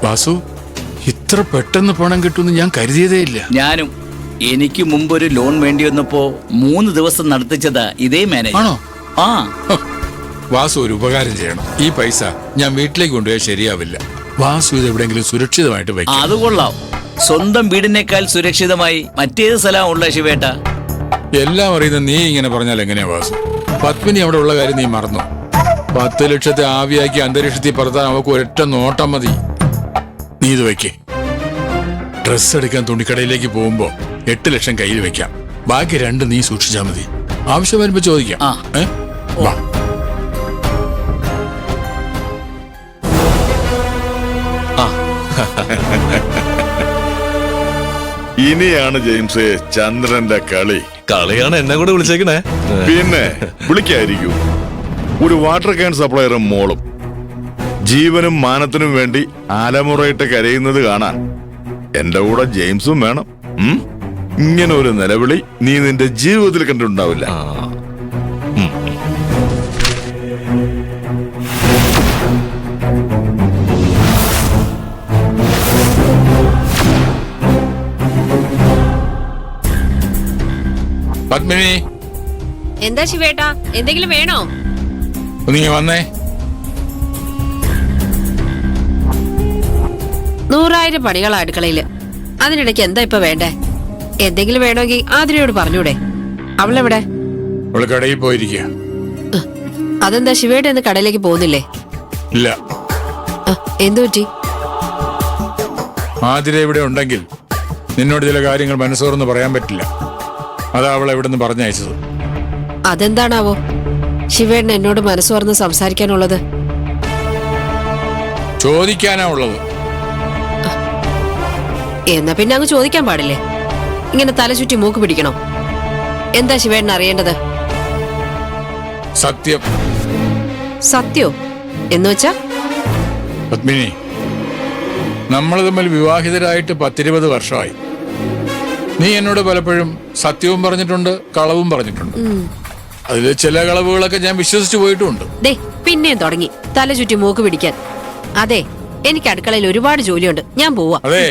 വാസു, ഇത്ര പെട്ടെന്ന് പണം കിട്ടുമെന്ന് ഞാൻ കരുതിയതേ ഇല്ല. ഞാനും. എനിക്ക് മുമ്പൊരു ലോൺ വേണ്ടി വന്നപ്പോ 3 ദിവസം നടത്തിച്ചതാ ഇതേ മാനേജർ. ആണോ? ആ. വാസു ഒരു ഉപകാരം ചെയ്യണം. ഈ പൈസ ഞാൻ വീട്ടിലേക്ക് കൊണ്ടുപോയാൽ ശരിയാവില്ല. വാസു ഇത് എവിടെയെങ്കിലും സുരക്ഷിതമായിട്ട് വയ്ക്കും. അത് കൊള്ളാം. സ്വന്തം വീടിനേക്കാൾ സുരക്ഷിതമായി മറ്റേത് സ്ഥലം ഉള്ള ശിവേട്ട? എല്ലാം അറിയുന്ന നീ ഇങ്ങനെ പറഞ്ഞാൽ എങ്ങനെയാ വാസു? പത്മിനി അവിടെ ഉള്ള കാര്യം നീ മറന്നു. 10 ലക്ഷത്തെ ആവിയാക്കി അന്തരീക്ഷത്തിൽ പറത്താൻ അവക്ക് ഒരൊറ്റ നോട്ടം മതി. നീ ഇത് വയ്ക്കേ. ഡ്രസ് എടുക്കാൻ തുണിക്കടയിലേക്ക് പോകുമ്പോ 8 ലക്ഷം കയ്യിൽ വെക്കാം. ബാക്കി 2 നീ സൂക്ഷിച്ചാ മതി. ആവശ്യം വരുമ്പോ ചോദിക്കാം. വാ. ഇനിയാണ് ജെയിംസ് ചന്ദ്രന്റെ കളി. കളിയാണ് എന്നെ കൂടെ വിളിച്ചേക്കണേ. പിന്നെ വിളിക്കായിരിക്കും. ഒരു വാട്ടർ ക്യാൻ സപ്ലയറും മോളും ജീവനും മാനത്തിനും വേണ്ടി ആലമുറയിട്ട് കരയുന്നത് കാണാൻ എന്റെ കൂടെ ജെയിംസും വേണം. ഇങ്ങനെ ഒരു നിലവിളി നീ നിന്റെ ജീവിതത്തിൽ കണ്ടിട്ടുണ്ടാവില്ല. പത്മിനി, എന്താ ശിവേട്ടാ, എന്തെങ്കിലും വേണോ? നീ വന്നേ. 100,000 പണികളാ അടുക്കളയില്. അതിനിടയ്ക്ക് എന്താ ഇപ്പൊ വേണ്ടേ? എന്തെങ്കിലും വേണമെങ്കിൽ ആതിരയോട് പറഞ്ഞൂടെ? അവളെവിടെ? അവള് കടയിൽ പോയിരിക്കുക. അതെന്താ ശിവേട്ട ഇന്ന് കടയിലേക്ക് പോകുന്നില്ലേ? ഇല്ല. എന്തു പറ്റി? ആതിര ഇവിടെ ഉണ്ടെങ്കിൽ നിന്നോട് ചില കാര്യങ്ങൾ മനസ്സോർന്ന് പറയാൻ പറ്റില്ല. അതാ അവളെ ഇവിടെ നിന്ന് പറഞ്ഞയച്ചത്. അതെന്താണാവോ ശിവേട്ടൻ എന്നോട് മനസ്സ് തുറന്ന് സംസാരിക്കാനുള്ളത്? ചോദിക്കാനാ ഉള്ളത്. എന്നാ പിന്നെ അങ്ങ് ചോദിക്കാൻ പാടില്ലേ? ഇങ്ങനെ തല ചുറ്റി മൂക്ക് പിടിക്കണോ? എന്താ ശിവേട്ടൻ അറിയേണ്ടത്? സത്യം. സത്യോ എന്നുവെച്ചാ? പത്മിനി, നമ്മൾ തമ്മിൽ വിവാഹിതരായിട്ട് 10-20 വർഷമായി. നീ എന്നോട് പലപ്പോഴും സത്യവും പറഞ്ഞിട്ടുണ്ട്, കളവും പറഞ്ഞിട്ടുണ്ട്. അതിൽ ചില കളവുകളൊക്കെ ഞാൻ വിശ്വസിച്ചു പോയിട്ടുമുണ്ട്. ദേ പിന്നെയും തുടങ്ങി തല ചുറ്റി മൂക്ക് പിടിക്കാൻ. അതെ, എനിക്ക് അടുക്കളയിൽ ഒരുപാട് ജോലിയുണ്ട്, ഞാൻ പോവാ. അതെ,